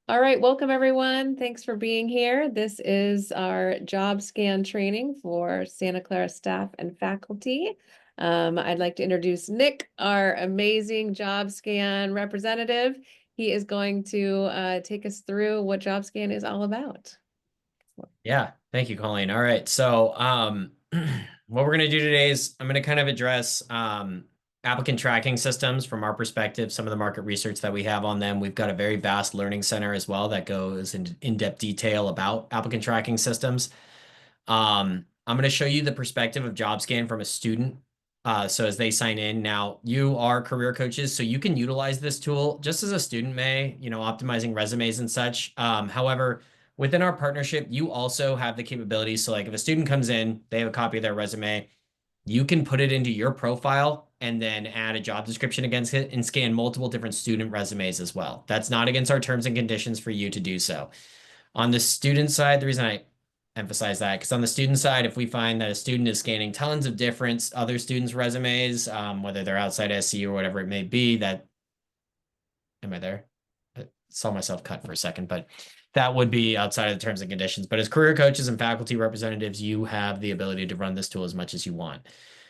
All right, welcome everyone. Thanks for being here. This is our job scan training for Santa Clara staff and faculty. I'd like to introduce Nick, our amazing job scan representative. He is going to take us through what job scan is all about. Yeah, thank you, Colleen. All right. What we're going to do today is I'm going to kind of address applicant tracking systems from our perspective, some of the market research that we have on them. We've got a very vast learning center as well that goes into in-depth detail about applicant tracking systems. I'm going to show you the perspective of JobScan from a student. So as they sign in, now you are career coaches, so you can utilize this tool just as a student may, optimizing resumes and such. However, within our partnership, you also have the capability. So like if a student comes in, they have a copy of their resume, you can put it into your profile and then add a job description against it and scan multiple different student resumes as well. That's not against our terms and conditions for you to do so. On the student side, the reason I emphasize that, because on the student side, if we find that a student is scanning tons of different other students' resumes, whether they're outside SC or whatever it may be, am I there? I saw myself cut for a second, but that would be outside of the terms and conditions. But as career coaches and faculty representatives, you have the ability to run this tool as much as you want.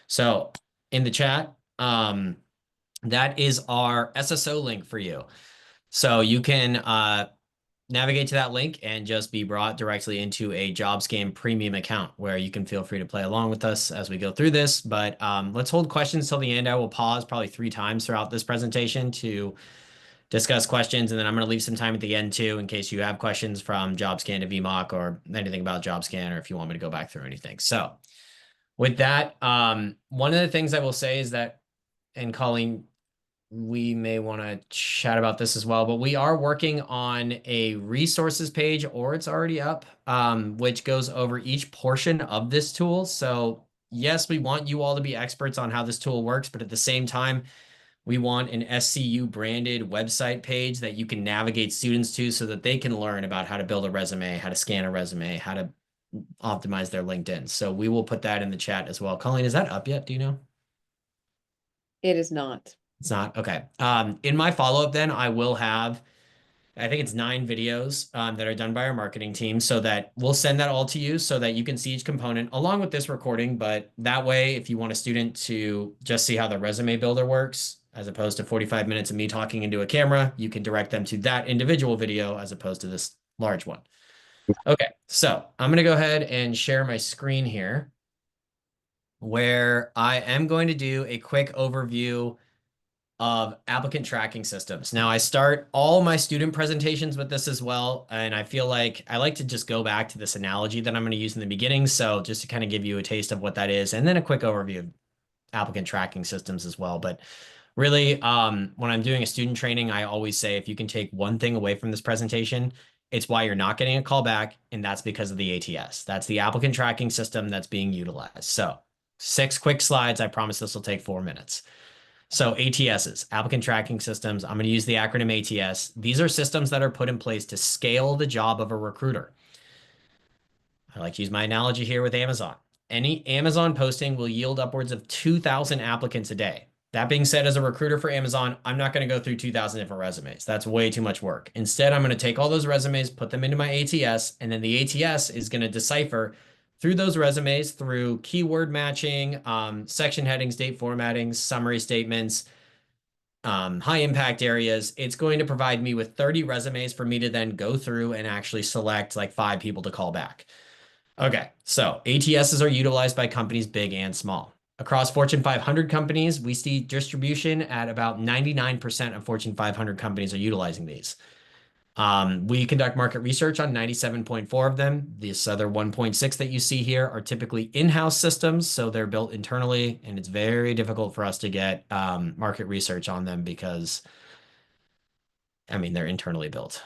So in the chat, that is our SSO link for you. So you can navigate to that link and just be brought directly into a JobScan premium account where you can feel free to play along with us as we go through this. But let's hold questions till the end. I will pause probably 3 times throughout this presentation to discuss questions. And then I'm going to leave some time at the end too, in case you have questions from JobScan to VMock or anything about JobScan, or if you want me to go back through anything. So with that, one of the things I will say is that, and Colleen, we may want to chat about this as well, but we are working on a resources page, or it's already up, which goes over each portion of this tool. So yes, we want you all to be experts on how this tool works, but at the same time, we want an SCU branded website page that you can navigate students to so that they can learn about how to build a resume, how to scan a resume, how to optimize their LinkedIn. So we will put that in the chat as well. Colleen, is that up yet? Do you know? It is not. It's not? Okay. In my follow-up then, I will have, I think it's 9 videos that are done by our marketing team, so that we'll send that all to you so that you can see each component along with this recording. But that way, if you want a student to just see how the resume builder works, as opposed to 45 minutes of me talking into a camera, you can direct them to that individual video as opposed to this large one. Okay, so I'm going to go ahead and share my screen here, where I am going to do a quick overview of applicant tracking systems. Now, I start all my student presentations with this as well, and I feel like I like to just go back to this analogy that I'm going to use in the beginning. So just to kind of give you a taste of what that is, and then a quick overview of applicant tracking systems as well. But really, when I'm doing a student training, I always say if you can take one thing away from this presentation, it's why you're not getting a call back, and that's because of the ATS. That's the applicant tracking system that's being utilized. So 6 quick slides. I promise this will take 4 minutes. So ATSs, applicant tracking systems. I'm going to use the acronym ATS. These are systems that are put in place to scale the job of a recruiter. I like to use my analogy here with Amazon. Any Amazon posting will yield upwards of 2,000 applicants a day. That being said, as a recruiter for Amazon, I'm not going to go through 2,000 different resumes. That's way too much work. Instead, I'm going to take all those resumes, put them into my ATS, and then the ATS is going to decipher through those resumes through keyword matching, section headings, date formatting, summary statements, high impact areas. It's going to provide me with 30 resumes for me to then go through and actually select like 5 people to call back. Okay, so ATSs are utilized by companies big and small. Across Fortune 500 companies, we see distribution at about 99% of Fortune 500 companies are utilizing these. We conduct market research on 97.4 of them. This other 1.6 that you see here are typically in-house systems, so they're built internally, and it's very difficult for us to get market research on them because, I mean, they're internally built.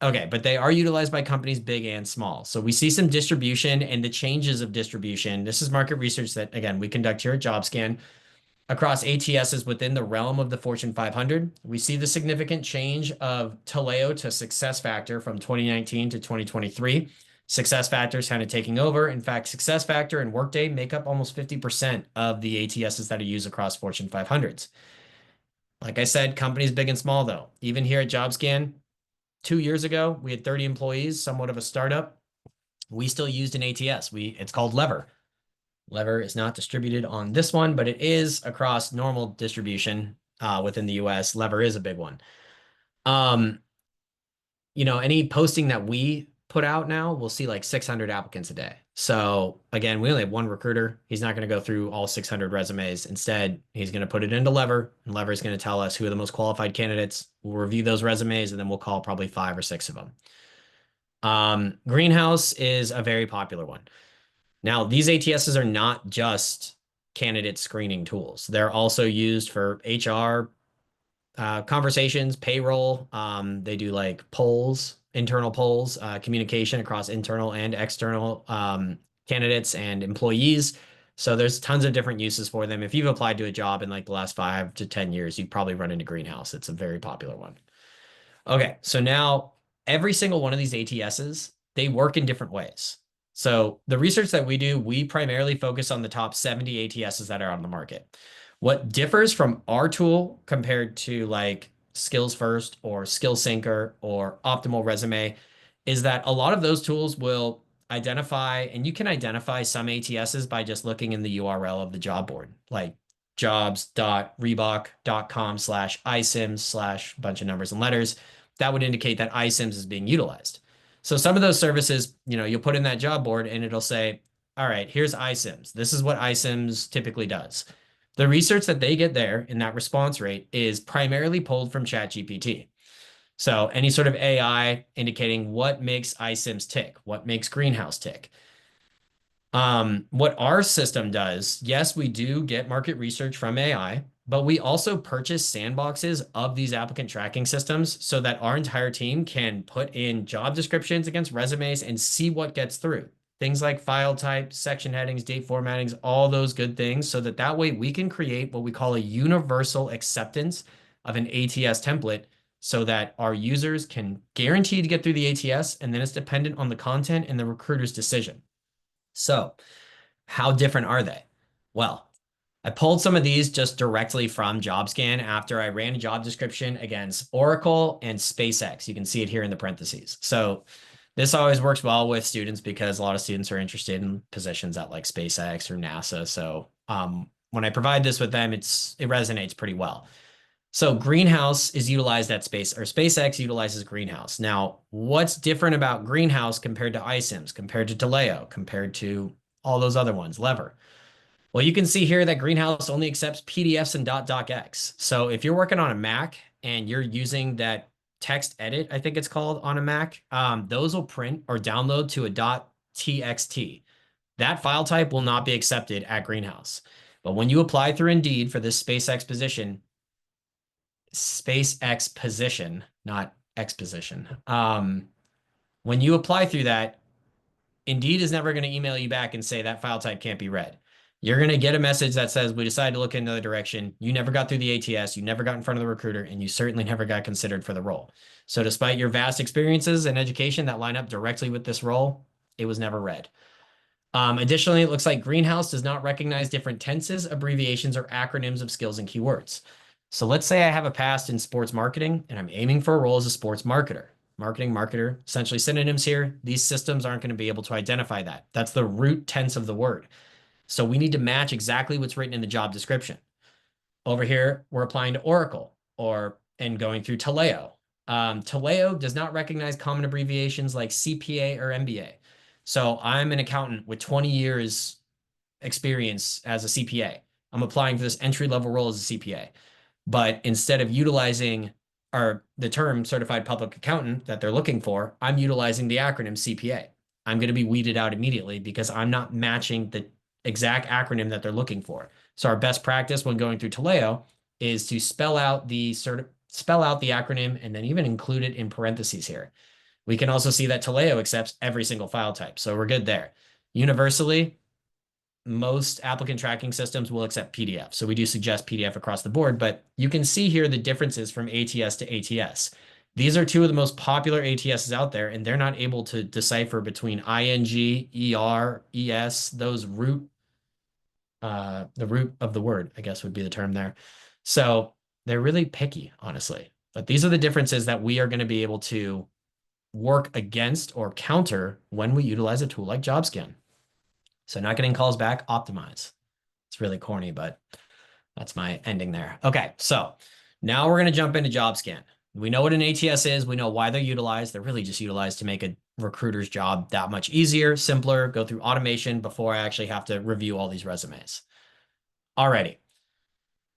Okay, but they are utilized by companies big and small. So we see some distribution and the changes of distribution. This is market research that, again, we conduct here at JobScan. Across ATSs within the realm of the Fortune 500, we see the significant change of Taleo to SuccessFactor from 2019 to 2023. SuccessFactor is kind of taking over. In fact, SuccessFactor and Workday make up almost 50% of the ATSs that are used across Fortune 500s. Like I said, companies big and small, though. Even here at JobScan, 2 years ago, we had 30 employees, somewhat of a startup. We still used an ATS. It's called Lever. Lever is not distributed on this one, but it is across normal distribution within the US. Lever is a big one. Um, any posting that we put out now, we'll see like 600 applicants a day. So again, we only have one recruiter. He's not going to go through all 600 resumes. Instead, he's going to put it into Lever, and Lever is going to tell us who are the most qualified candidates. We'll review those resumes, and then we'll call probably 5 or 6 of them. Greenhouse is a very popular one. Now, these ATSs are not just candidate screening tools. They're also used for HR, conversations, payroll. They do like polls, internal polls, communication across internal and external candidates and employees. So there's tons of different uses for them. If you've applied to a job in like the last 5 to 10 years, you've probably run into Greenhouse. It's a very popular one. Okay, so now every single one of these ATSs, they work in different ways. So the research that we do, we primarily focus on the top 70 ATSs that are on the market. What differs from our tool compared to like Skills First or Skill Syncer or Optimal Resume is that a lot of those tools will identify, and you can identify some ATSs by just looking in the URL of the job board, like jobs.reebok.com/isims/ bunch of numbers and letters. That would indicate that iSIMS is being utilized. So some of those services, you'll put in that job board and it'll say, all right, here's iSIMS. This is what iSIMS typically does. The research that they get there in that response rate is primarily pulled from ChatGPT. So any sort of AI indicating what makes iSIMS tick, what makes Greenhouse tick. What our system does, yes, we do get market research from AI, but we also purchase sandboxes of these applicant tracking systems so that our entire team can put in job descriptions against resumes and see what gets through. Things like file type, section headings, date formattings, all those good things, so that way we can create what we call a universal acceptance of an ATS template so that our users can guarantee to get through the ATS, and then it's dependent on the content and the recruiter's decision. So how different are they? Well, I pulled some of these just directly from Jobscan after I ran a job description against Oracle and SpaceX. You can see it here in the parentheses. So this always works well with students because a lot of students are interested in positions at like SpaceX or NASA. So when I provide this with them, it resonates pretty well. So Greenhouse is utilized at SpaceX utilizes Greenhouse. Now, what's different about Greenhouse compared to iSIMS, compared to Taleo, compared to all those other ones, Lever? Well, you can see here that Greenhouse only accepts PDFs and .docx. So if you're working on a Mac and you're using that text edit, I think it's called on a Mac, those will print or download to a .txt. That file type will not be accepted at Greenhouse. But when you apply through Indeed for this SpaceX position, not exposition. When you apply through that, Indeed is never going to email you back and say that file type can't be read. You're going to get a message that says, we decided to look in another direction. You never got through the ATS. You never got in front of the recruiter, and you certainly never got considered for the role. So despite your vast experiences and education that line up directly with this role, it was never read. Additionally, it looks like Greenhouse does not recognize different tenses, abbreviations, or acronyms of skills and keywords. So let's say I have a past in sports marketing and I'm aiming for a role as a sports marketer. Marketing, marketer, essentially synonyms here. These systems aren't going to be able to identify that. That's the root tense of the word. So we need to match exactly what's written in the job description. Over here, we're applying to Oracle and going through Taleo. Taleo does not recognize common abbreviations like CPA or MBA. So I'm an accountant with 20 years experience as a CPA. I'm applying for this entry-level role as a CPA. But instead of utilizing the term certified public accountant that they're looking for, I'm utilizing the acronym CPA. I'm going to be weeded out immediately because I'm not matching the exact acronym that they're looking for. So our best practice when going through Taleo is to spell out the acronym and then even include it in parentheses here. We can also see that Taleo accepts every single file type. So we're good there. Universally, most applicant tracking systems will accept PDF. So we do suggest PDF across the board, but you can see here the differences from ATS to ATS. These are two of the most popular ATSs out there, and they're not able to decipher between ing, er, es, those the root of the word, I guess would be the term there. So they're really picky, honestly. But these are the differences that we are going to be able to work against or counter when we utilize a tool like Jobscan. So not getting calls back, optimize. It's really corny, but that's my ending there. Okay, so now we're going to jump into Jobscan. We know what an ATS is. We know why they're utilized. They're really just utilized to make a recruiter's job that much easier, simpler, go through automation before I actually have to review all these resumes. Alrighty.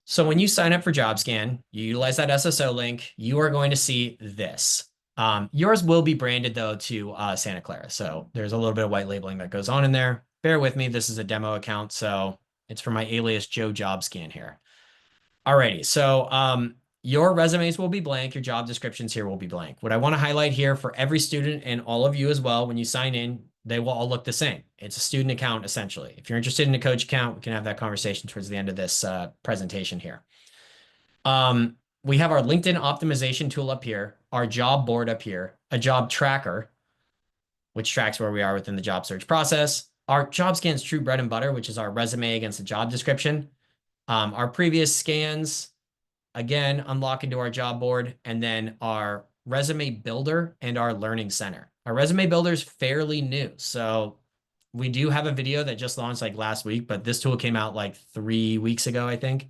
So when you sign up for Jobscan, you utilize that SSO link, you are going to see this. Yours will be branded though to Santa Clara. So there's a little bit of white labeling that goes on in there. Bear with me. This is a demo account. So it's for my alias Joe Jobscan here. Alrighty. So your resumes will be blank. Your job descriptions here will be blank. What I want to highlight here for every student and all of you as well, when you sign in, they will all look the same. It's a student account, essentially. If you're interested in a coach account, we can have that conversation towards the end of this presentation here. We have our LinkedIn optimization tool up here, our job board up here, a job tracker, which tracks where we are within the job search process, our Jobscan's true bread and butter, which is our resume against the job description, our previous scans, again, unlock into our job board, and then our resume builder and our learning center. Our resume builder is fairly new. So we do have a video that just launched like last week, but this tool came out like 3 weeks ago, I think.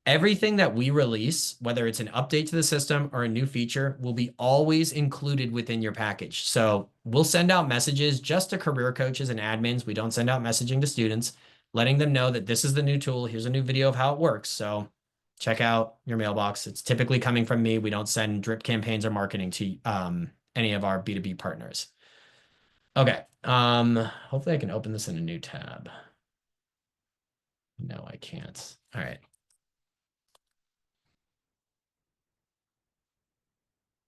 Everything that we release, whether it's an update to the system or a new feature, will be always included within your package. So we'll send out messages just to career coaches and admins. We don't send out messaging to students, letting them know that this is the new tool. Here's a new video of how it works. So check out your mailbox. It's typically coming from me. We don't send drip campaigns or marketing to any of our B2B partners. Okay. Hopefully I can open this in a new tab. No, I can't. All right.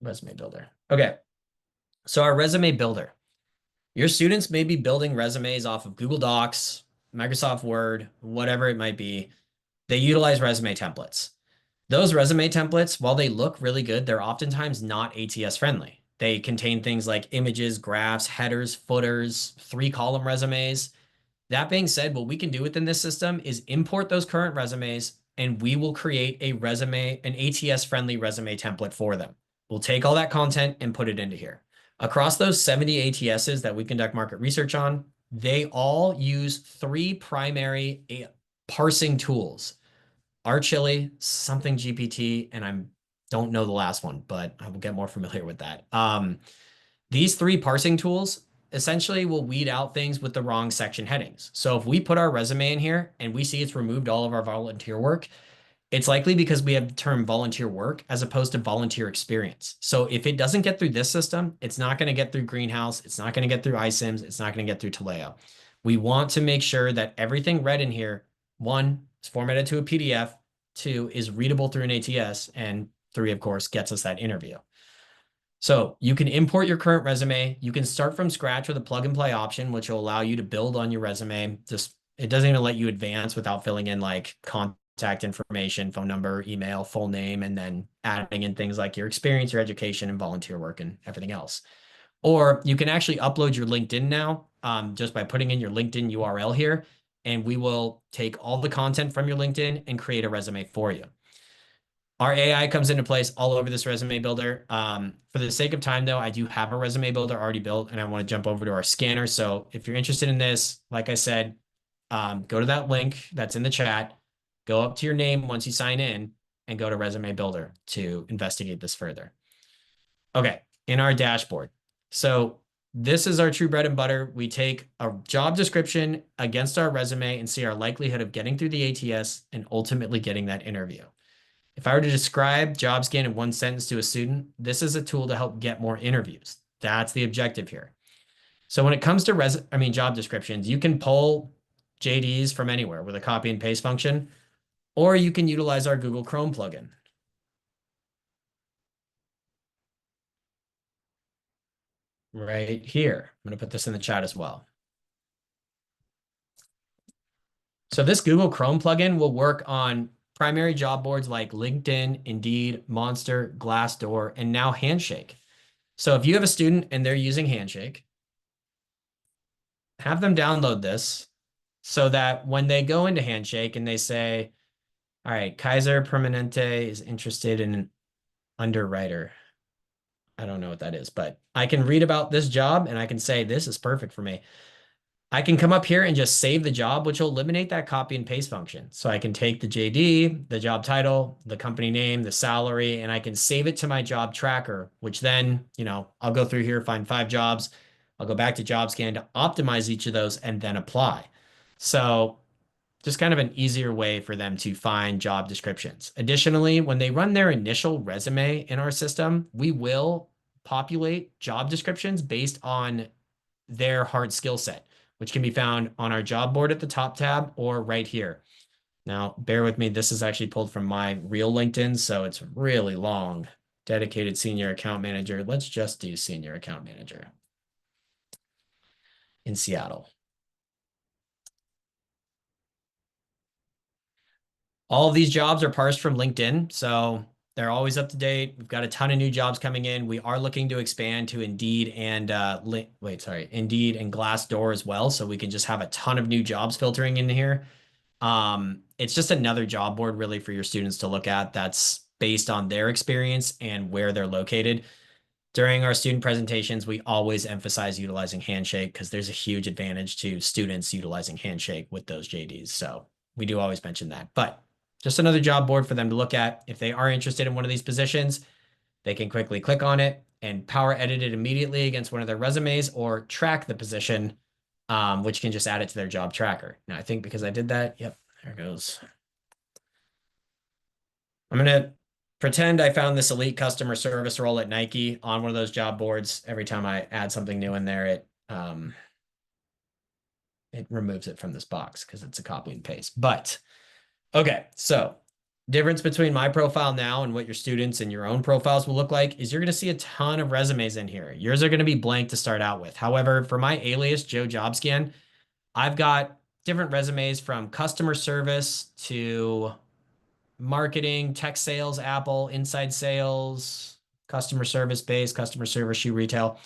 Resume builder. Okay. So our resume builder. Your students may be building resumes off of Google Docs, Microsoft Word, whatever it might be. They utilize resume templates. Those resume templates, while they look really good, they're oftentimes not ATS friendly. They contain things like images, graphs, headers, footers, 3-column resumes. That being said, what we can do within this system is import those current resumes, and we will create a resume, an ATS friendly resume template for them. We'll take all that content and put it into here. Across those 70 ATSs that we conduct market research on, they all use 3 primary parsing tools. Archili, something GPT, and I don't know the last one, but I will get more familiar with that. These 3 parsing tools essentially will weed out things with the wrong section headings. So if we put our resume in here and we see it's removed all of our volunteer work, it's likely because we have the term volunteer work as opposed to volunteer experience. So if it doesn't get through this system, it's not going to get through Greenhouse. It's not going to get through iSIMS. It's not going to get through Taleo. We want to make sure that everything read in here, 1, is formatted to a PDF, 2, is readable through an ATS, and 3, of course, gets us that interview. So you can import your current resume. You can start from scratch with a plug and play option, which will allow you to build on your resume. Just it doesn't even let you advance without filling in like contact information, phone number, email, full name, and then adding in things like your experience, your education, and volunteer work and everything else. Or you can actually upload your LinkedIn now just by putting in your LinkedIn URL here, and we will take all the content from your LinkedIn and create a resume for you. Our AI comes into place all over this resume builder. For the sake of time, though, I do have a resume builder already built, and I want to jump over to our scanner. So if you're interested in this, like I said, go to that link that's in the chat, go up to your name once you sign in, and go to resume builder to investigate this further. Okay, in our dashboard. So this is our true bread and butter. We take a job description against our resume and see our likelihood of getting through the ATS and ultimately getting that interview. If I were to describe Jobscan in 1 sentence to a student, this is a tool to help get more interviews. That's the objective here. So when it comes to job descriptions, you can pull JDs from anywhere with a copy and paste function, or you can utilize our Google Chrome plugin. Right here. I'm going to put this in the chat as well. So this Google Chrome plugin will work on primary job boards like LinkedIn, Indeed, Monster, Glassdoor, and now Handshake. So if you have a student and they're using Handshake, have them download this so that when they go into Handshake and they say, all right, Kaiser Permanente is interested in Underwriter. I don't know what that is, but I can read about this job and I can say, this is perfect for me. I can come up here and just save the job, which will eliminate that copy and paste function. So I can take the JD, the job title, the company name, the salary, and I can save it to my job tracker, which then, I'll go through here, find 5 jobs. I'll go back to Jobscan to optimize each of those and then apply. So just kind of an easier way for them to find job descriptions. Additionally, when they run their initial resume in our system, we will populate job descriptions based on their hard skill set, which can be found on our job board at the top tab or right here. Now, bear with me. This is actually pulled from my real LinkedIn, so it's really long. Dedicated senior account manager. Let's just do senior account manager in Seattle. All of these jobs are parsed from LinkedIn, so they're always up to date. We've got a ton of new jobs coming in. We are looking to expand to Indeed and Indeed and Glassdoor as well, so we can just have a ton of new jobs filtering in here. It's just another job board really for your students to look at that's based on their experience and where they're located. During our student presentations, we always emphasize utilizing Handshake because there's a huge advantage to students utilizing Handshake with those JDs. So we do always mention that. But just another job board for them to look at. If they are interested in one of these positions, they can quickly click on it and power edit it immediately against one of their resumes or track the position, which can just add it to their job tracker. Now, I think because I did that, yep, there it goes. I'm going to pretend I found this elite customer service role at Nike on one of those job boards. Every time I add something new in there, it removes it from this box because it's a copy and paste. But okay, so difference between my profile now and what your students and your own profiles will look like is you're going to see a ton of resumes in here. Yours are going to be blank to start out with. However, for my alias, Joe Jobscan, I've got different resumes from customer service to marketing, tech sales, Apple, inside sales, customer service base, customer service, shoe retail.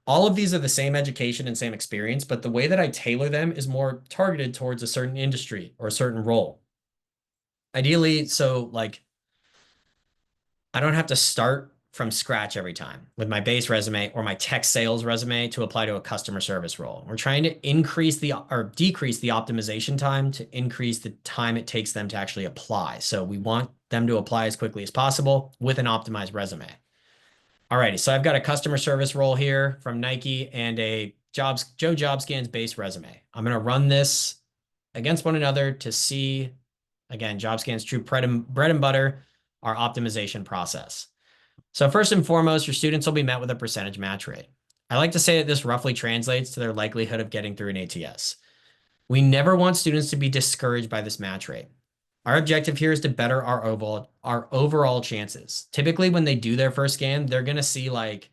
All of these are the same education and same experience, but the way that I tailor them is more targeted towards a certain industry or a certain role. Ideally, so like I don't have to start from scratch every time with my base resume or my tech sales resume to apply to a customer service role. We're trying to decrease the optimization time to increase the time it takes them to actually apply. So we want them to apply as quickly as possible with an optimized resume. Alrighty, so I've got a customer service role here from Nike and a Joe Jobscan's base resume. I'm going to run this against one another to see, again, Jobscan's true bread and butter, our optimization process. So first and foremost, your students will be met with a percentage match rate. I like to say that this roughly translates to their likelihood of getting through an ATS. We never want students to be discouraged by this match rate. Our objective here is to better our overall chances. Typically, when they do their first scan, they're going to see like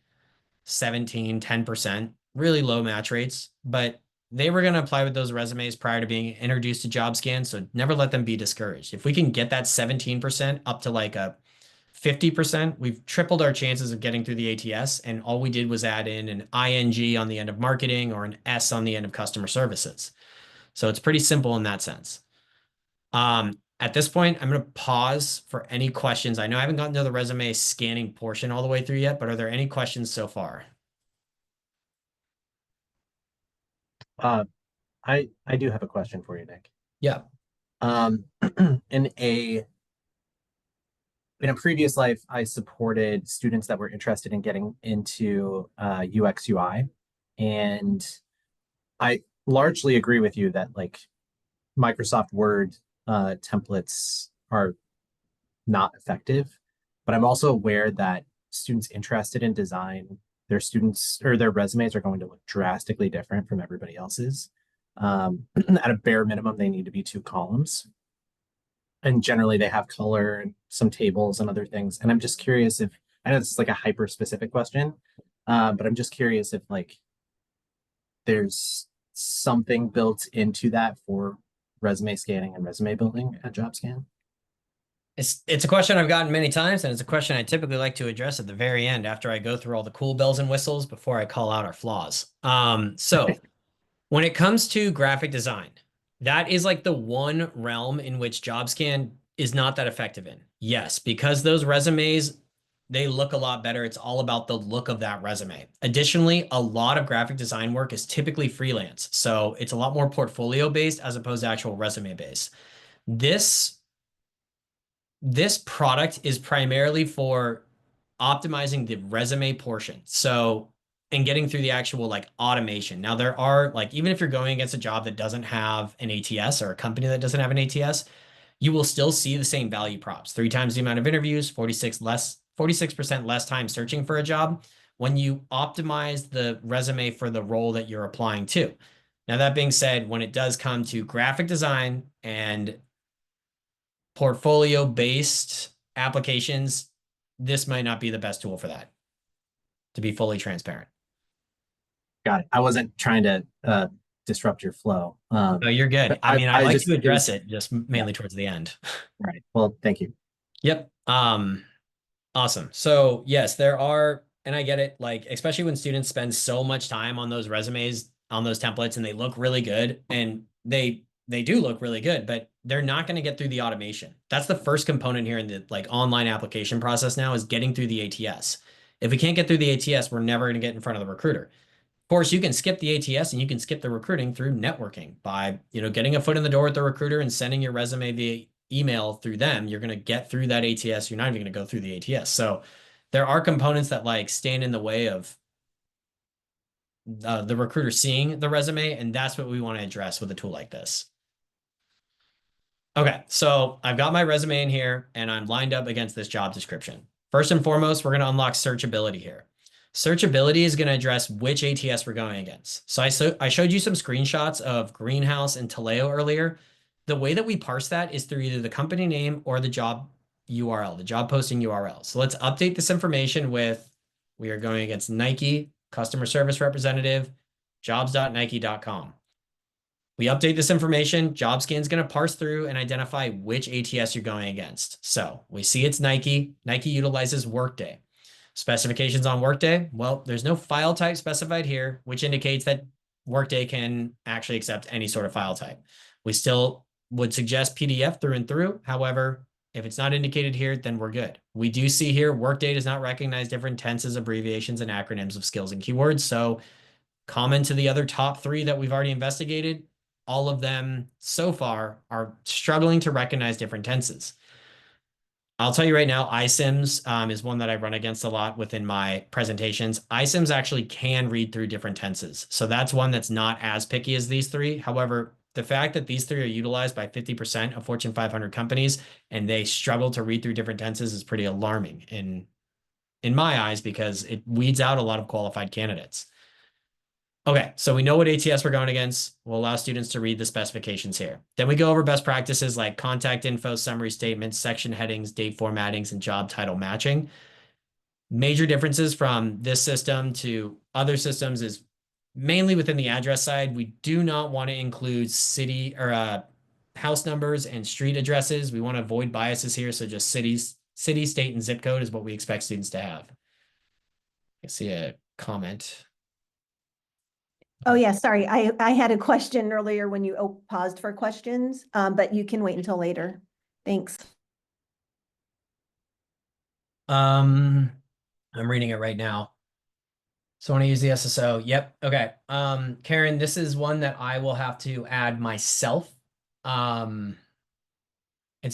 17, 10%, really low match rates, but they were going to apply with those resumes prior to being introduced to Jobscan, so never let them be discouraged. If we can get that 17% up to like a 50%, we've tripled our chances of getting through the ATS, and all we did was add in an ing on the end of marketing or an S on the end of customer services. So it's pretty simple in that sense. At this point, I'm going to pause for any questions. I know I haven't gotten to the resume scanning portion all the way through yet, but are there any questions so far? I do have a question for you, Nick. Yeah. Um, in a in a previous life, I supported students that were interested in getting into UX UI, and I largely agree with you that like Microsoft Word templates are not effective. But I'm also aware that students interested in design, their students or their resumes are going to look drastically different from everybody else's. At a bare minimum, they need to be 2 columns. And generally they have color and some tables and other things. And I'm just curious if I know this is like a hyper specific question, but I'm just curious if like there's something built into that for resume scanning and resume building at Jobscan. It's a question I've gotten many times, and it's a question I typically like to address at the very end after I go through all the cool bells and whistles before I call out our flaws. So when it comes to graphic design, that is like the one realm in which Jobscan is not that effective in. Yes, because those resumes they look a lot better. It's all about the look of that resume. Additionally, a lot of graphic design work is typically freelance. So it's a lot more portfolio based as opposed to actual resume based. This product is primarily for optimizing the resume portion. So, and getting through the actual like automation. Now there are like, even if you're going against a job that doesn't have an ATS or a company that doesn't have an ATS, you will still see the same value props. 3 times the amount of interviews, 46% less time searching for a job when you optimize the resume for the role that you're applying to. Now, that being said, when it does come to graphic design and portfolio-based applications, this might not be the best tool for that, to be fully transparent. Got it. I wasn't trying to disrupt your flow. No, you're good. But I mean, I like just, to address was, it just mainly towards the end. right. Well, thank you. Yep. Awesome. So yes, there are, and I get it, like, especially when students spend so much time on those resumes, on those templates, and they look really good, and they do look really good, but they're not going to get through the automation. That's the first component here in the like online application process now, is getting through the ATS. If we can't get through the ATS, we're never going to get in front of the recruiter. Of course, you can skip the ATS and you can skip the recruiting through networking by, getting a foot in the door with the recruiter and sending your resume via email through them. You're going to get through that ATS. You're not even going to go through the ATS. So there are components that like stand in the way of the recruiter seeing the resume, and that's what we want to address with a tool like this. Okay, so I've got my resume in here and I'm lined up against this job description. First and foremost, we're going to unlock searchability here. Searchability is going to address which ATS we're going against. So I showed you some screenshots of Greenhouse and Taleo earlier. The way that we parse that is through either the company name or the job URL, the job posting URL. So let's update this information with, we are going against Nike, customer service representative, jobs.nike.com. We update this information. Jobscan is going to parse through and identify which ATS you're going against. So we see it's Nike. Nike utilizes Workday. Specifications on Workday. Well, there's no file type specified here, which indicates that Workday can actually accept any sort of file type. We still would suggest PDF through and through. However, if it's not indicated here, then we're good. We do see here Workday does not recognize different tenses, abbreviations, and acronyms of skills and keywords. So common to the other top 3 that we've already investigated, all of them so far are struggling to recognize different tenses. I'll tell you right now, iCIMS is one that I run against a lot within my presentations. iCIMS actually can read through different tenses. So that's one that's not as picky as these 3. However, the fact that these 3 are utilized by 50% of Fortune 500 companies and they struggle to read through different tenses is pretty alarming in my eyes, because it weeds out a lot of qualified candidates. Okay, so we know what ATS we're going against. We'll allow students to read the specifications here. Then we go over best practices like contact info, summary statements, section headings, date formattings, and job title matching. Major differences from this system to other systems is mainly within the address side. We do not want to include city or house numbers and street addresses. We want to avoid biases here. So just city, state, and zip code is what we expect students to have. I see a comment. Oh, yeah, sorry. I had a question earlier when you paused for questions, but you can wait until later. Thanks. I'm reading it right now. So I want to use the SSO. Yep. Okay. Karen, this is one that I will have to add myself. It's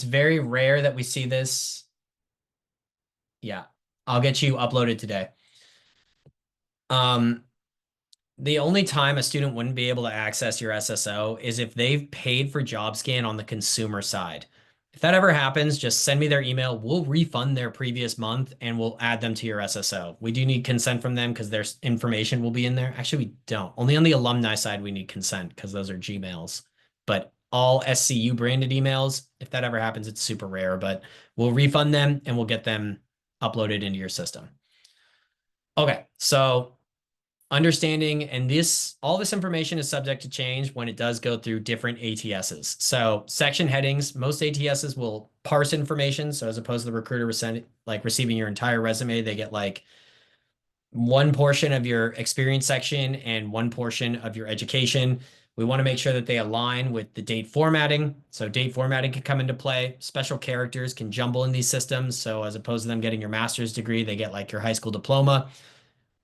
very rare that we see this. Yeah, I'll get you uploaded today. The only time a student wouldn't be able to access your SSO is if they've paid for Jobscan on the consumer side. If that ever happens, just send me their email. We'll refund their previous month and we'll add them to your SSO. We do need consent from them because their information will be in there. Actually, we don't. Only on the alumni side, we need consent because those are Gmails. But all SCU branded emails, if that ever happens, it's super rare, but we'll refund them and we'll get them uploaded into your system. Okay, so understanding, and all this information is subject to change when it does go through different ATSs. So section headings, most ATSs will parse information. So as opposed to the recruiter receiving your entire resume, they get like one portion of your experience section and one portion of your education. We want to make sure that they align with the date formatting. So date formatting can come into play. Special characters can jumble in these systems. So as opposed to them getting your master's degree, they get like your high school diploma.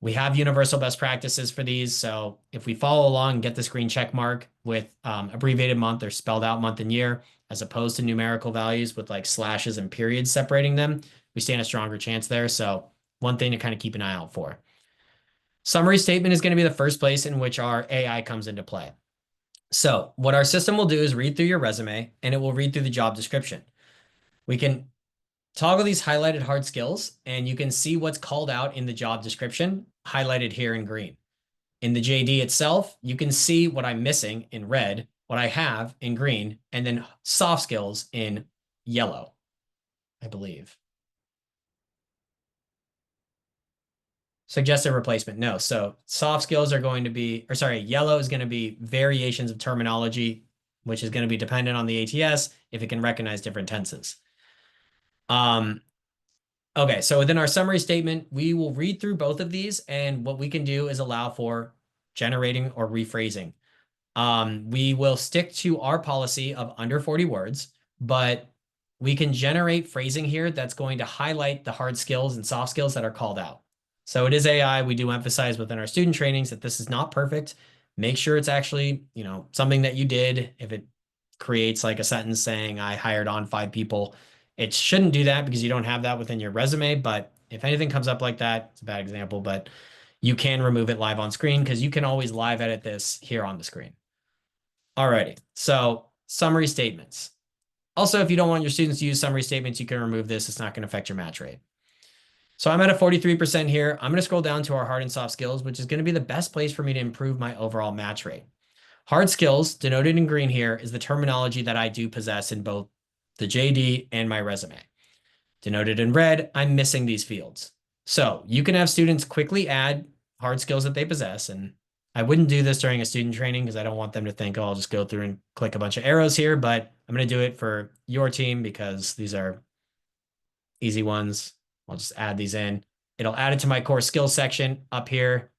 We have universal best practices for these. So if we follow along and get this green check mark with abbreviated month or spelled out month and year, as opposed to numerical values with like slashes and periods separating them, we stand a stronger chance there. So one thing to kind of keep an eye out for. Summary statement is going to be the first place in which our AI comes into play. So what our system will do is read through your resume and it will read through the job description. We can toggle these highlighted hard skills and you can see what's called out in the job description highlighted here in green. In the JD itself, you can see what I'm missing in red, what I have in green, and then soft skills in yellow, I believe. Suggested replacement, no. So soft skills are going to be, or sorry, yellow is going to be variations of terminology, which is going to be dependent on the ATS if it can recognize different tenses. Okay, so within our summary statement, we will read through both of these, and what we can do is allow for generating or rephrasing. We will stick to our policy of under 40 words, but we can generate phrasing here that's going to highlight the hard skills and soft skills that are called out. So it is AI. We do emphasize within our student trainings that this is not perfect. Make sure it's actually, something that you did. If it creates like a sentence saying I hired on 5 people, it shouldn't do that because you don't have that within your resume. But if anything comes up like that, it's a bad example, but you can remove it live on screen because you can always live edit this here on the screen. Alrighty, so summary statements. Also, if you don't want your students to use summary statements, you can remove this. It's not going to affect your match rate. So I'm at a 43% here. I'm going to scroll down to our hard and soft skills, which is going to be the best place for me to improve my overall match rate. Hard skills, denoted in green here, is the terminology that I do possess in both the JD and my resume. Denoted in red, I'm missing these fields. So you can have students quickly add hard skills that they possess. And I wouldn't do this during a student training because I don't want them to think, oh, I'll just go through and click a bunch of arrows here, but I'm going to do it for your team because these are easy ones. I'll just add these in. It'll add it to my core skills section up here.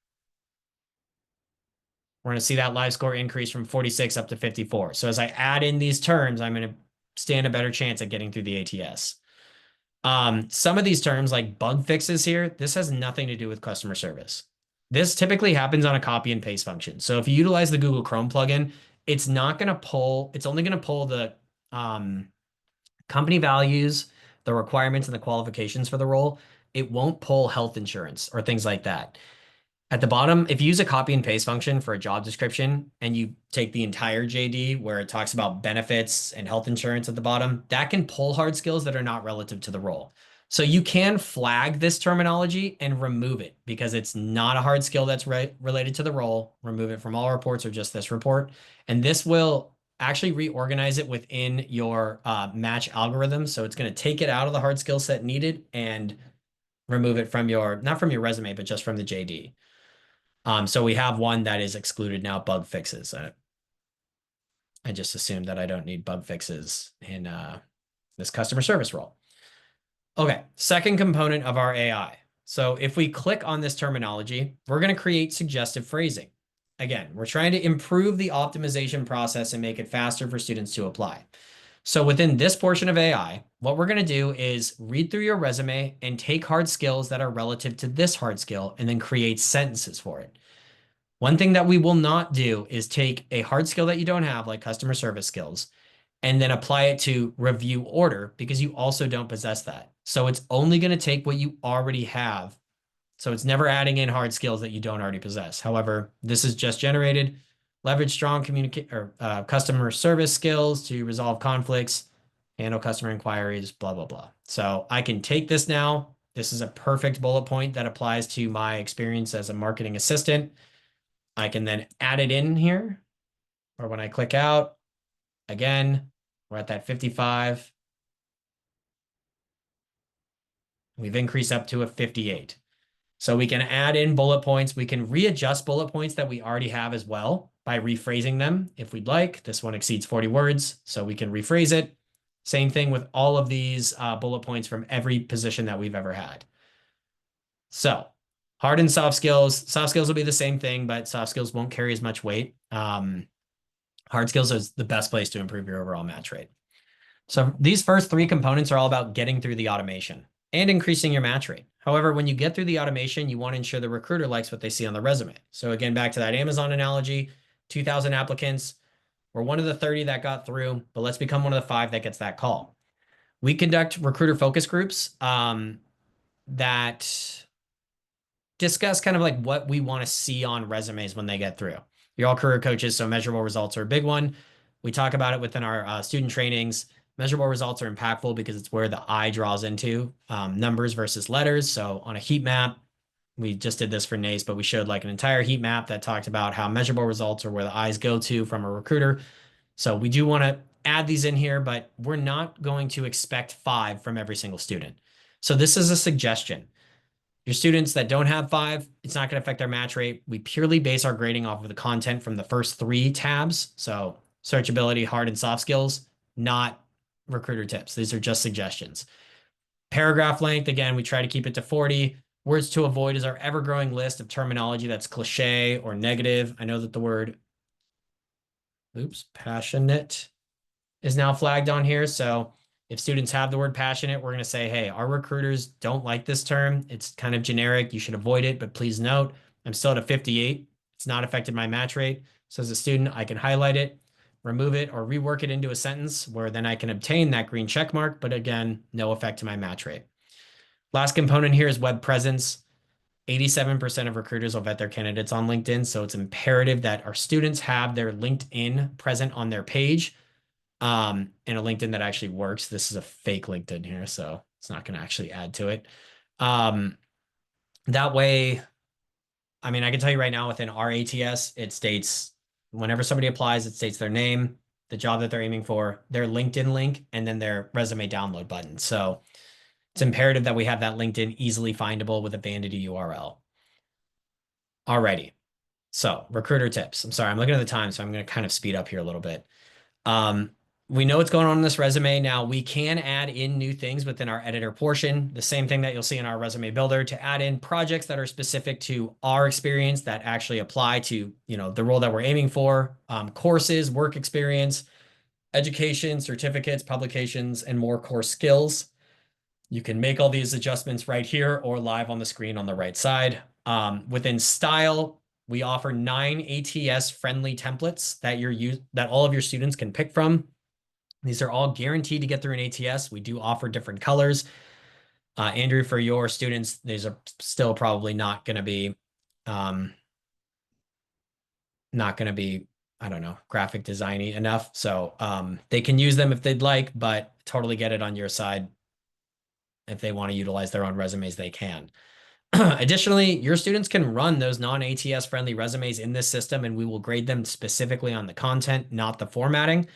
We're going to see that live score increase from 46 up to 54. So as I add in these terms, I'm going to stand a better chance at getting through the ATS. Some of these terms like bug fixes here, this has nothing to do with customer service. This typically happens on a copy and paste function. So if you utilize the Google Chrome plugin, it's not going to pull, it's only going to pull the company values, the requirements and the qualifications for the role. It won't pull health insurance or things like that. At the bottom, if you use a copy and paste function for a job description and you take the entire JD where it talks about benefits and health insurance at the bottom, that can pull hard skills that are not relative to the role. So you can flag this terminology and remove it because it's not a hard skill that's related to the role. Remove it from all reports or just this report. And this will actually reorganize it within your match algorithm. So it's going to take it out of the hard skill set needed and remove it from not from your resume, but just from the JD. So we have one that is excluded now, bug fixes. I just assumed that I don't need bug fixes in this customer service role. Okay, second component of our AI. So if we click on this terminology, we're going to create suggestive phrasing. Again, we're trying to improve the optimization process and make it faster for students to apply. So within this portion of AI, what we're going to do is read through your resume and take hard skills that are relative to this hard skill and then create sentences for it. One thing that we will not do is take a hard skill that you don't have, like customer service skills, and then apply it to review order because you also don't possess that. So it's only going to take what you already have. So it's never adding in hard skills that you don't already possess. However, this is just generated. Leverage strong customer service skills to resolve conflicts, handle customer inquiries, blah, blah, blah. So I can take this now. This is a perfect bullet point that applies to my experience as a marketing assistant. I can then add it in here, or when I click out, again, we're at that 55. We've increased up to a 58. So we can add in bullet points. We can readjust bullet points that we already have as well by rephrasing them if we'd like. This one exceeds 40 words, so we can rephrase it. Same thing with all of these bullet points from every position that we've ever had. So hard and soft skills. Soft skills will be the same thing, but soft skills won't carry as much weight. Hard skills is the best place to improve your overall match rate. So these first three components are all about getting through the automation and increasing your match rate. However, when you get through the automation, you want to ensure the recruiter likes what they see on the resume. So again, back to that Amazon analogy, 2,000 applicants. We're one of the 30 that got through, but let's become one of the 5 that gets that call. We conduct recruiter focus groups that discuss kind of like what we want to see on resumes when they get through. You're all career coaches, so measurable results are a big one. We talk about it within our student trainings. Measurable results are impactful because it's where the eye draws into numbers versus letters. So on a heat map, we just did this for NACE, but we showed like an entire heat map that talked about how measurable results are where the eyes go to from a recruiter. So we do want to add these in here, but we're not going to expect 5 from every single student. So this is a suggestion. Your students that don't have 5, it's not going to affect their match rate. We purely base our grading off of the content from the first 3 tabs. So searchability, hard and soft skills, not recruiter tips. These are just suggestions. Paragraph length, again, we try to keep it to 40. Words to avoid is our ever-growing list of terminology that's cliche or negative. I know that the word, passionate is now flagged on here. So if students have the word passionate, we're going to say, hey, our recruiters don't like this term. It's kind of generic. You should avoid it, but please note, I'm still at a 58. It's not affected my match rate. So as a student, I can highlight it, remove it, or rework it into a sentence where then I can obtain that green check mark, but again, no effect to my match rate. Last component here is web presence. 87% of recruiters will vet their candidates on LinkedIn. So it's imperative that our students have their LinkedIn present on their page. And a LinkedIn that actually works. This is a fake LinkedIn here, so it's not going to actually add to it. That way, I mean, I can tell you right now within our ATS, it states whenever somebody applies, it states their name, the job that they're aiming for, their LinkedIn link, and then their resume download button. So it's imperative that we have that LinkedIn easily findable with a vanity URL. Alrighty. So recruiter tips. I'm sorry, I'm looking at the time, so I'm going to kind of speed up here a little bit. We know what's going on in this resume. Now we can add in new things within our editor portion, the same thing that you'll see in our resume builder, to add in projects that are specific to our experience that actually apply to, the role that we're aiming for, courses, work experience, education, certificates, publications, and more core skills. You can make all these adjustments right here or live on the screen on the right side. Within style, we offer 9 ATS friendly templates that all of your students can pick from. These are all guaranteed to get through an ATS. We do offer different colors. Andrew, for your students, these are still probably not going to be, I don't know, graphic designy enough. So they can use them if they'd like, but totally get it on your side. If they want to utilize their own resumes, they can. Additionally, your students can run those non-ATS friendly resumes in this system, and we will grade them specifically on the content, not the formatting.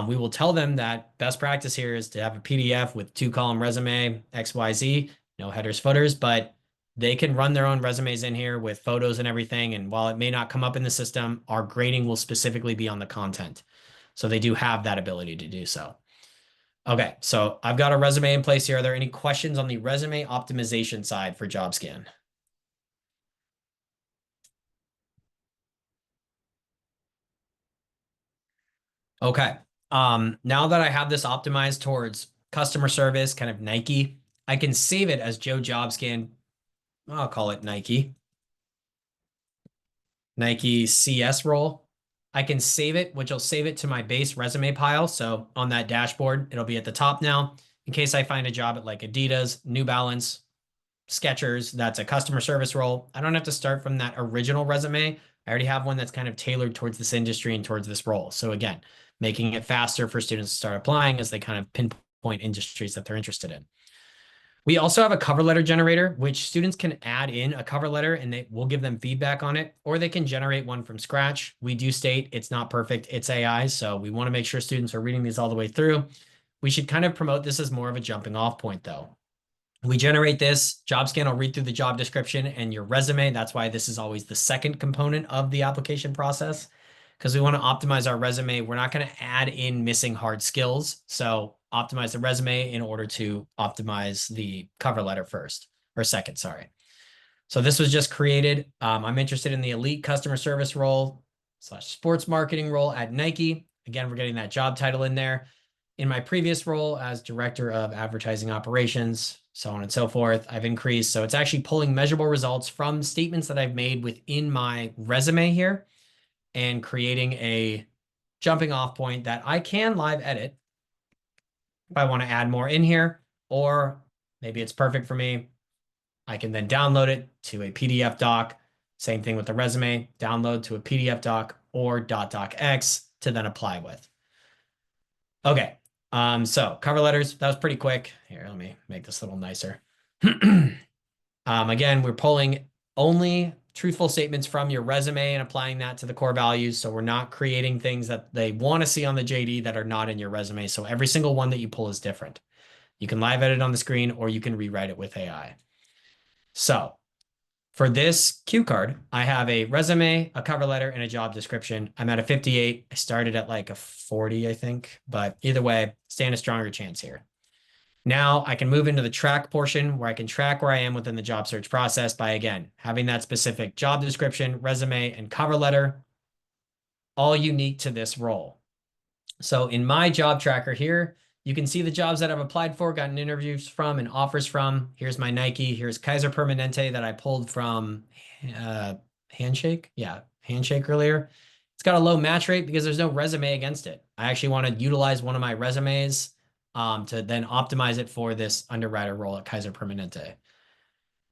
We will tell them that best practice here is to have a PDF with 2-column resume, XYZ, no headers, footers, but they can run their own resumes in here with photos and everything. And while it may not come up in the system, our grading will specifically be on the content. So they do have that ability to do so. Okay, so I've got a resume in place here. Are there any questions on the resume optimization side for Jobscan? Okay. Now that I have this optimized towards customer service, kind of Nike, I can save it as Joe Jobscan. I'll call it Nike CS role. I can save it, which will save it to my base resume pile. So on that dashboard, it'll be at the top now. In case I find a job at like Adidas, New Balance, Skechers, that's a customer service role. I don't have to start from that original resume. I already have one that's kind of tailored towards this industry and towards this role. So again, making it faster for students to start applying as they kind of pinpoint industries that they're interested in. We also have a cover letter generator, which students can add in a cover letter and we'll give them feedback on it, or they can generate one from scratch. We do state it's not perfect, it's AI. So we want to make sure students are reading these all the way through. We should kind of promote this as more of a jumping off point though. We generate this, Jobscan will read through the job description and your resume. That's why this is always the second component of the application process, because we want to optimize our resume. We're not going to add in missing hard skills. So optimize the resume in order to optimize the cover letter second, sorry. So this was just created. I'm interested in the elite customer service role. sports marketing role at Nike. Again, we're getting that job title in there. In my previous role as director of advertising operations, so on and so forth, I've increased. So it's actually pulling measurable results from statements that I've made within my resume here and creating a jumping off point that I can live edit if I want to add more in here, or maybe it's perfect for me. I can then download it to a PDF doc. Same thing with the resume, download to a PDF doc or .docx to then apply with. Okay, so cover letters, that was pretty quick. Here, let me make this a little nicer. Again, we're pulling only truthful statements from your resume and applying that to the core values. So we're not creating things that they want to see on the JD that are not in your resume. So every single one that you pull is different. You can live edit on the screen or you can rewrite it with AI. So for this cue card, I have a resume, a cover letter, and a job description. I'm at a 58. I started at like a 40, I think, but either way, stand a stronger chance here. Now I can move into the track portion where I can track where I am within the job search process by, again, having that specific job description, resume, and cover letter, all unique to this role. So in my job tracker here, you can see the jobs that I've applied for, gotten interviews from, and offers from. Here's my Nike. Here's Kaiser Permanente that I pulled from Handshake. Yeah, Handshake earlier. It's got a low match rate because there's no resume against it. I actually want to utilize one of my resumes to then optimize it for this underwriter role at Kaiser Permanente.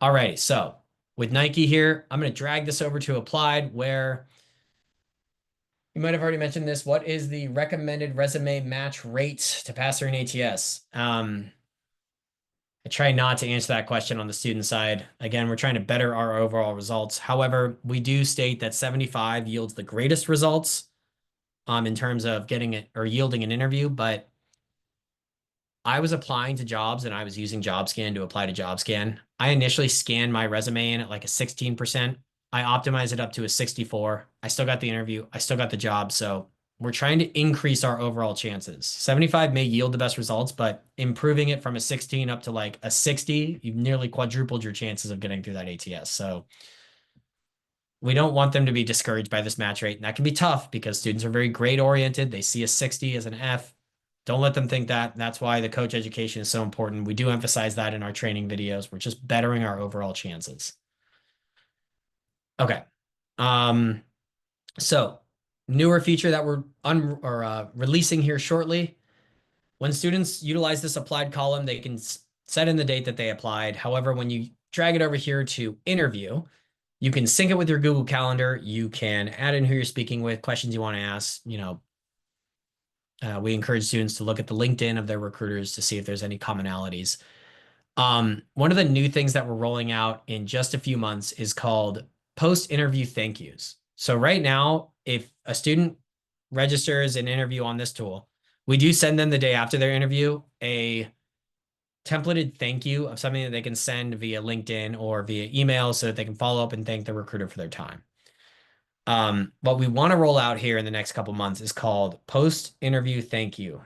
All right, so with Nike here, I'm going to drag this over to applied where you might have already mentioned this. What is the recommended resume match rate to pass through an ATS? I try not to answer that question on the student side. Again, we're trying to better our overall results. However, we do state that 75 yields the greatest results in terms of getting it or yielding an interview, but I was applying to jobs and I was using Jobscan to apply to Jobscan. I initially scanned my resume in at like a 16%. I optimized it up to a 64. I still got the interview. I still got the job. So we're trying to increase our overall chances. 75 may yield the best results, but improving it from a 16 up to like a 60, you've nearly quadrupled your chances of getting through that ATS. So we don't want them to be discouraged by this match rate. And that can be tough because students are very grade oriented. They see a 60 as an F. Don't let them think that. That's why the coach education is so important. We do emphasize that in our training videos. We're just bettering our overall chances. Okay. So newer feature that we're releasing here shortly. When students utilize this applied column, they can set in the date that they applied. However, when you drag it over here to interview, you can sync it with your Google Calendar. You can add in who you're speaking with, questions you want to ask. We encourage students to look at the LinkedIn of their recruiters to see if there's any commonalities. One of the new things that we're rolling out in just a few months is called post-interview thank yous. So right now, if a student registers an interview on this tool, we do send them the day after their interview a templated thank you of something that they can send via LinkedIn or via email so that they can follow up and thank the recruiter for their time. What we want to roll out here in the next couple months is called post-interview thank you.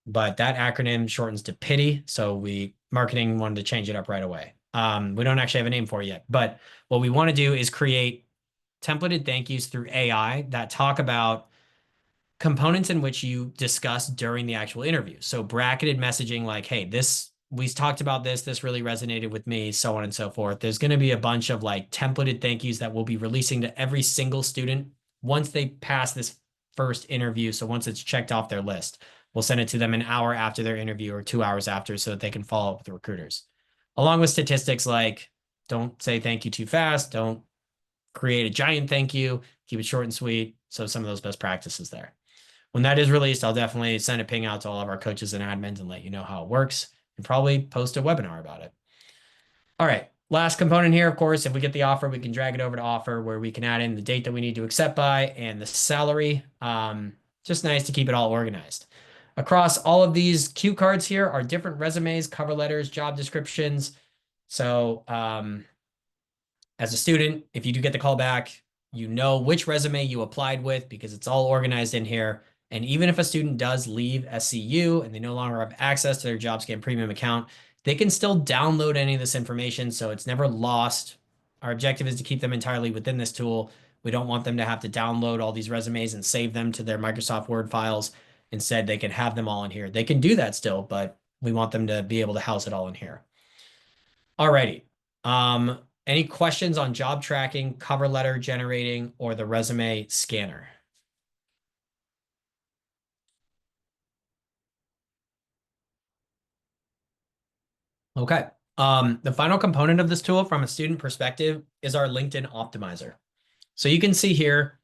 But that acronym shortens to PITY. So marketing wanted to change it up right away. We don't actually have a name for it yet, but what we want to do is create templated thank yous through AI that talk about components in which you discuss during the actual interview. So bracketed messaging like, hey, we talked about this really resonated with me, so on and so forth. There's going to be a bunch of like templated thank yous that we'll be releasing to every single student once they pass this first interview. So once it's checked off their list, we'll send it to them an hour after their interview or 2 hours after so that they can follow up with the recruiters. Along with statistics like don't say thank you too fast, don't create a giant thank you, keep it short and sweet. So some of those best practices there. When that is released, I'll definitely send a ping out to all of our coaches and admins and let you know how it works and probably post a webinar about it. All right, last component here, of course, if we get the offer, we can drag it over to offer where we can add in the date that we need to accept by and the salary. Just nice to keep it all organized. Across all of these cue cards here are different resumes, cover letters, job descriptions. So as a student, if you do get the call back, you know which resume you applied with because it's all organized in here. And even if a student does leave SCU and they no longer have access to their Jobscan Premium account, they can still download any of this information. So it's never lost. Our objective is to keep them entirely within this tool. We don't want them to have to download all these resumes and save them to their Microsoft Word files. Instead, they can have them all in here. They can do that still, but we want them to be able to house it all in here. Alrighty. Any questions on job tracking, cover letter generating, or the resume scanner? Okay. The final component of this tool from a student perspective is our LinkedIn optimizer. So you can see here,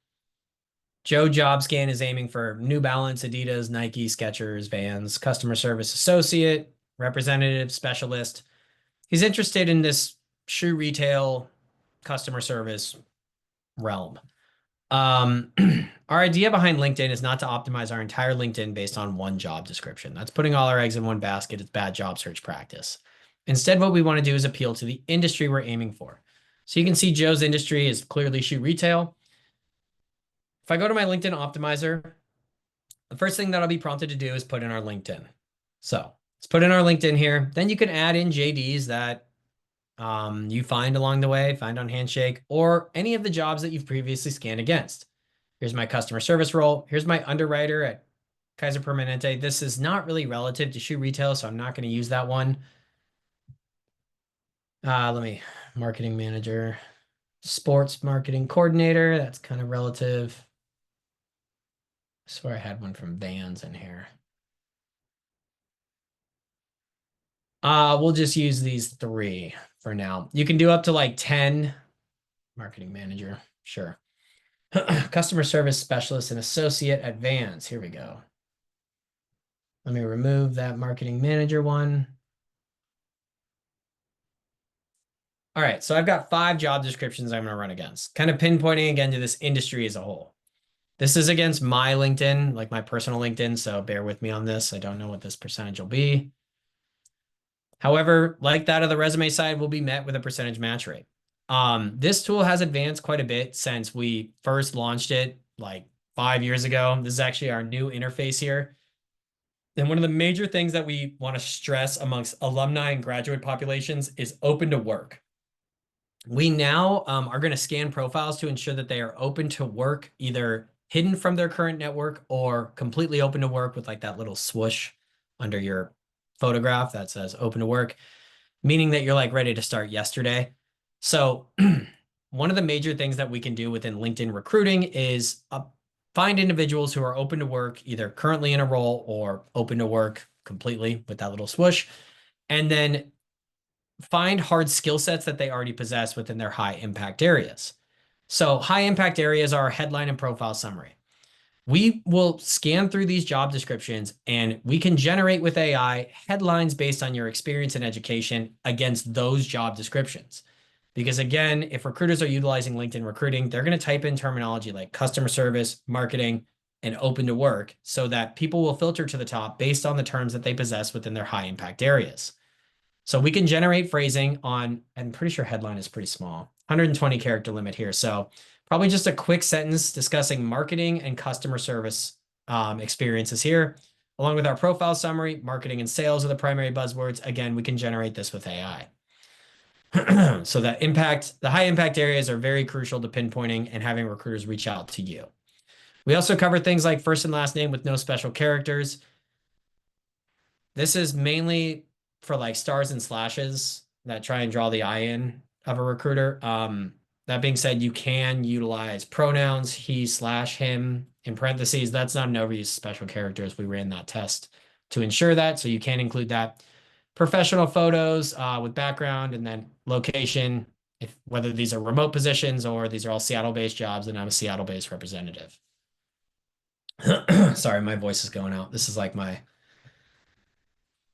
Joe Jobscan is aiming for New Balance, Adidas, Nike, Skechers, Vans, customer service associate, representative, specialist. He's interested in this shoe retail customer service realm. Our idea behind LinkedIn is not to optimize our entire LinkedIn based on one job description. That's putting all our eggs in one basket. It's bad job search practice. Instead, what we want to do is appeal to the industry we're aiming for. So you can see Joe's industry is clearly shoe retail. If I go to my LinkedIn optimizer, the first thing that I'll be prompted to do is put in our LinkedIn. So let's put in our LinkedIn here. Then you can add in JDs that you find along the way, find on Handshake, or any of the jobs that you've previously scanned against. Here's my customer service role. Here's my underwriter at Kaiser Permanente. This is not really relative to shoe retail, so I'm not going to use that one. Marketing manager, sports marketing coordinator. That's kind of relative. I swear I had one from Vans in here. We'll just use these 3 for now. You can do up to like 10. Marketing manager, sure. Customer service specialist and associate at Vans. Here we go. Let me remove that marketing manager one. All right, so I've got 5 job descriptions I'm going to run against, kind of pinpointing again to this industry as a whole. This is against my LinkedIn, like my personal LinkedIn, so bear with me on this. I don't know what this percentage will be. However, like that of the resume side, will be met with a percentage match rate. This tool has advanced quite a bit since we first launched it like 5 years ago. This is actually our new interface here. And one of the major things that we want to stress amongst alumni and graduate populations is open to work. We now are going to scan profiles to ensure that they are open to work, either hidden from their current network or completely open to work with like that little swoosh under your photograph that says open to work, meaning that you're like ready to start yesterday. So one of the major things that we can do within LinkedIn recruiting is find individuals who are open to work, either currently in a role or open to work completely with that little swoosh, and then find hard skill sets that they already possess within their high impact areas. So high impact areas are headline and profile summary. We will scan through these job descriptions and we can generate with AI headlines based on your experience and education against those job descriptions. Because again, if recruiters are utilizing LinkedIn recruiting, they're going to type in terminology like customer service, marketing, and open to work so that people will filter to the top based on the terms that they possess within their high impact areas. So we can generate phrasing on, I'm pretty sure headline is pretty small, 120 character limit here. So probably just a quick sentence discussing marketing and customer service experiences here. Along with our profile summary, marketing and sales are the primary buzzwords. Again, we can generate this with AI. So that the high impact areas are very crucial to pinpointing and having recruiters reach out to you. We also cover things like first and last name with no special characters. This is mainly for like stars and slashes that try and draw the eye in of a recruiter. That being said, you can utilize pronouns, he/him in parentheses. That's not an overuse of special characters. We ran that test to ensure that, so you can include that. Professional photos with background and then location, whether these are remote positions or these are all Seattle-based jobs, and I'm a Seattle-based representative. Sorry, my voice is going out. This is like my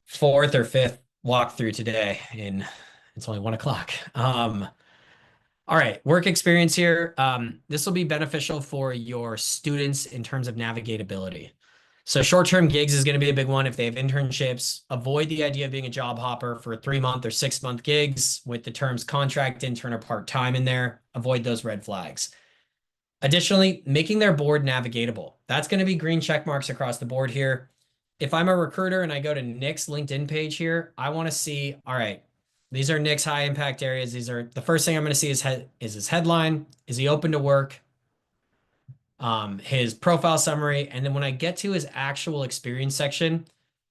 4th or 5th walkthrough today, and it's only 1 o'clock. All right, work experience here. This will be beneficial for your students in terms of navigatability. So short-term gigs is going to be a big one. If they have internships, avoid the idea of being a job hopper for 3-month or 6-month gigs with the terms contract, intern, or part-time in there. Avoid those red flags. Additionally, making their board navigatable. That's going to be green check marks across the board here. If I'm a recruiter and I go to Nick's LinkedIn page here, I want to see, all right, these are Nick's high impact areas. These are the first thing I'm going to see is his headline. Is he open to work? his profile summary. And then when I get to his actual experience section,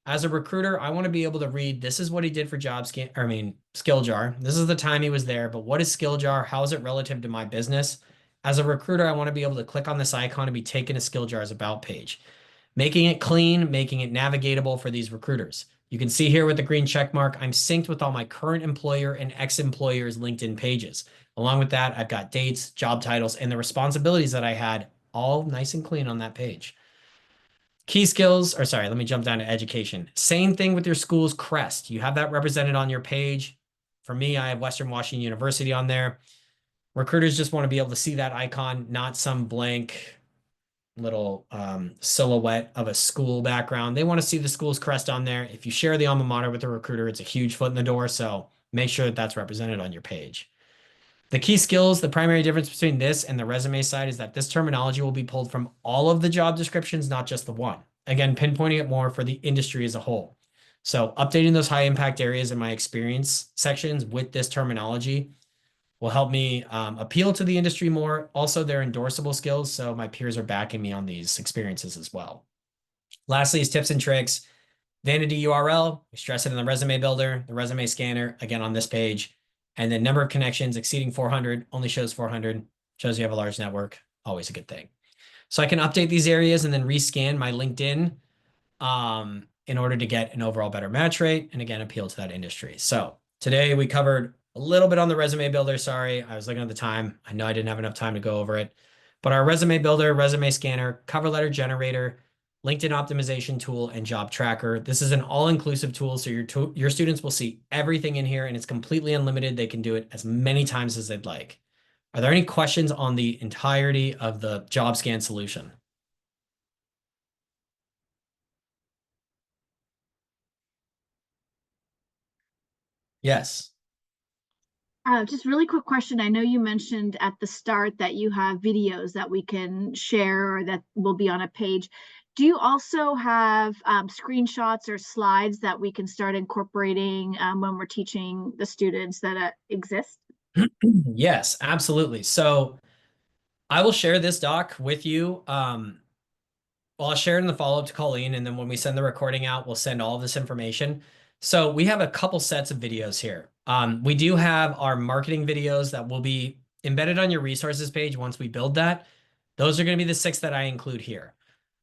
as a recruiter, I want to be able to read, this is what he did for SkillJar. This is the time he was there, but what is SkillJar? How is it relative to my business? As a recruiter, I want to be able to click on this icon and be taken to SkillJar's about page, making it clean, making it navigatable for these recruiters. You can see here with the green check mark, I'm synced with all my current employer and ex-employers' LinkedIn pages. Along with that, I've got dates, job titles, and the responsibilities that I had all nice and clean on that page. Key skills, or sorry, let me jump down to education. Same thing with your school's crest. You have that represented on your page. For me, I have Western Washington University on there. Recruiters just want to be able to see that icon, not some blank little silhouette of a school background. They want to see the school's crest on there. If you share the alma mater with a recruiter, it's a huge foot in the door. So make sure that that's represented on your page. The key skills, the primary difference between this and the resume side is that this terminology will be pulled from all of the job descriptions, not just the one. Again, pinpointing it more for the industry as a whole. So updating those high impact areas in my experience sections with this terminology will help me appeal to the industry more. Also, they're endorsable skills, so my peers are backing me on these experiences as well. Lastly is tips and tricks. Vanity URL, we stress it in the resume builder, the resume scanner, again on this page. And then number of connections exceeding 400, only shows 400, shows you have a large network, always a good thing. So I can update these areas and then rescan my LinkedIn in order to get an overall better match rate and again, appeal to that industry. So today we covered a little bit on the resume builder. Sorry, I was looking at the time. I know I didn't have enough time to go over it, but our resume builder, resume scanner, cover letter generator, LinkedIn optimization tool, and job tracker. This is an all-inclusive tool, so your students will see everything in here, and it's completely unlimited. They can do it as many times as they'd like. Are there any questions on the entirety of the Jobscan solution? Yes. Just really quick question. I know you mentioned at the start that you have videos that we can share or that will be on a page. Do you also have screenshots or slides that we can start incorporating when we're teaching the students that exist? Yes, absolutely. So I will share this doc with you. Well, I'll share it in the follow-up to Colleen, and then when we send the recording out, we'll send all of this information. So we have a couple sets of videos here. We do have our marketing videos that will be embedded on your resources page once we build that. Those are going to be the 6 that I include here.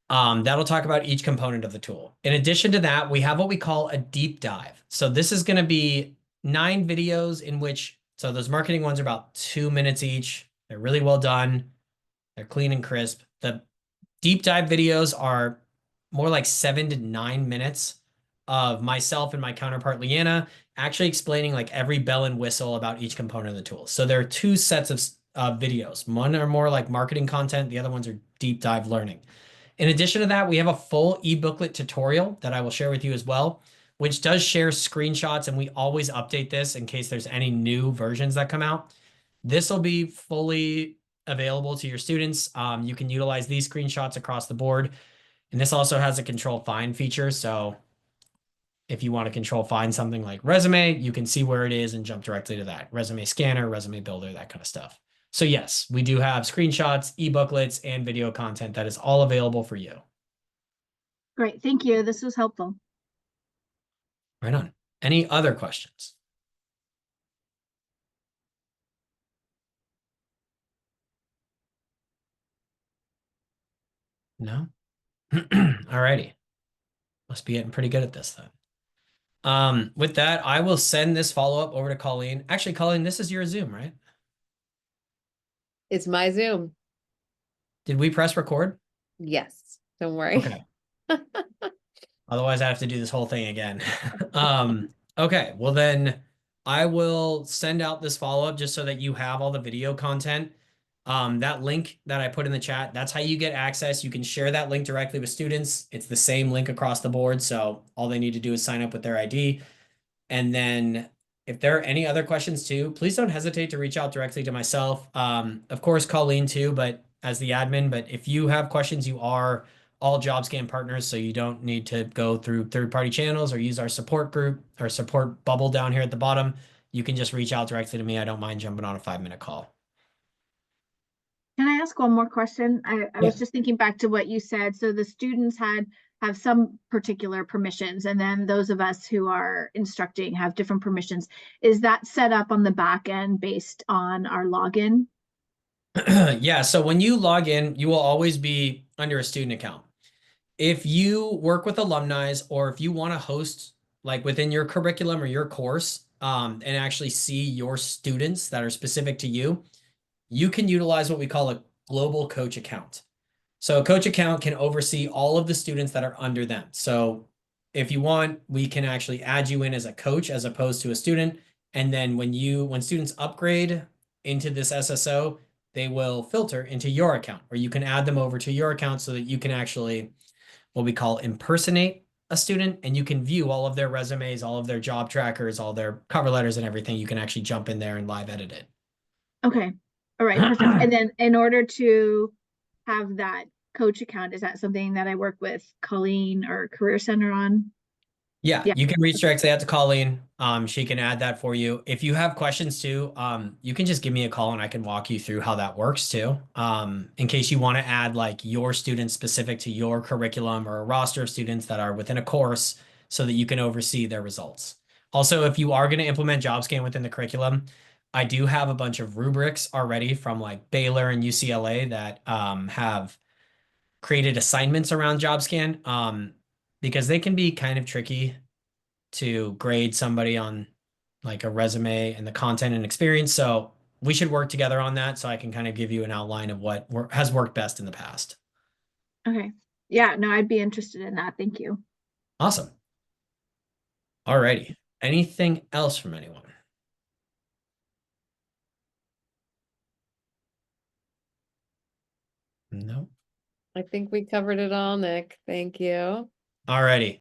That'll talk about each component of the tool. In addition to that, we have what we call a deep dive. So this is going to be 9 videos in which, so those marketing ones are about 2 minutes each. They're really well done. They're clean and crisp. The deep dive videos are more like 7 to 9 minutes of myself and my counterpart, Leanna, actually explaining like every bell and whistle about each component of the tool. So there are 2 sets of videos. One are more like marketing content. The other ones are deep dive learning. In addition to that, we have a full e-booklet tutorial that I will share with you as well, which does share screenshots, and we always update this in case there's any new versions that come out. This will be fully available to your students. You can utilize these screenshots across the board. And this also has a control find feature. So if you want to control find something like resume, you can see where it is and jump directly to that. Resume scanner, resume builder, that kind of stuff. So yes, we do have screenshots, e-booklets, and video content that is all available for you. Great, thank you. This was helpful. Right on. Any other questions? No? All righty. Must be getting pretty good at this then. With that, I will send this follow-up over to Colleen. Actually, Colleen, this is your Zoom, right? It's my Zoom. Did we press record? Yes, don't worry. Okay. Otherwise, I have to do this whole thing again. Okay, well then I will send out this follow-up just so that you have all the video content. That link that I put in the chat, that's how you get access. You can share that link directly with students. It's the same link across the board. So all they need to do is sign up with their ID. And then if there are any other questions too, please don't hesitate to reach out directly to myself. Of course, Colleen too, but as the admin, but if you have questions, you are all Jobscan partners, so you don't need to go through third-party channels or use our support group or support bubble down here at the bottom. You can just reach out directly to me. I don't mind jumping on a 5-minute call. Can I ask one more question? I was just thinking back to what you said. So the students have some particular permissions, and then those of us who are instructing have different permissions. Is that set up on the back end based on our login? Yeah, so when you log in, you will always be under a student account. If you work with alumni or if you want to host like within your curriculum or your course, and actually see your students that are specific to you, you can utilize what we call a global coach account. So a coach account can oversee all of the students that are under them. So if you want, we can actually add you in as a coach as opposed to a student. And then when students upgrade into this SSO, they will filter into your account, or you can add them over to your account so that you can actually what we call impersonate a student, and you can view all of their resumes, all of their job trackers, all their cover letters and everything. You can actually jump in there and live edit it. Okay. All right, perfect. And then in order to have that coach account, is that something that I work with Colleen or Career Center on? Yeah, Yeah. you can reach directly out to Colleen. She can add that for you. If you have questions too, you can just give me a call and I can walk you through how that works too. In case you want to add like your students specific to your curriculum or a roster of students that are within a course so that you can oversee their results. Also, if you are going to implement Jobscan within the curriculum, I do have a bunch of rubrics already from like Baylor and UCLA that have created assignments around Jobscan. Because they can be kind of tricky to grade somebody on like a resume and the content and experience. So we should work together on that so I can kind of give you an outline of what has worked best in the past. Okay. Yeah, no, I'd be interested in that. Thank you. Awesome. Alrighty. Anything else from anyone? No. I think we covered it all, Nick. Thank you. Alrighty.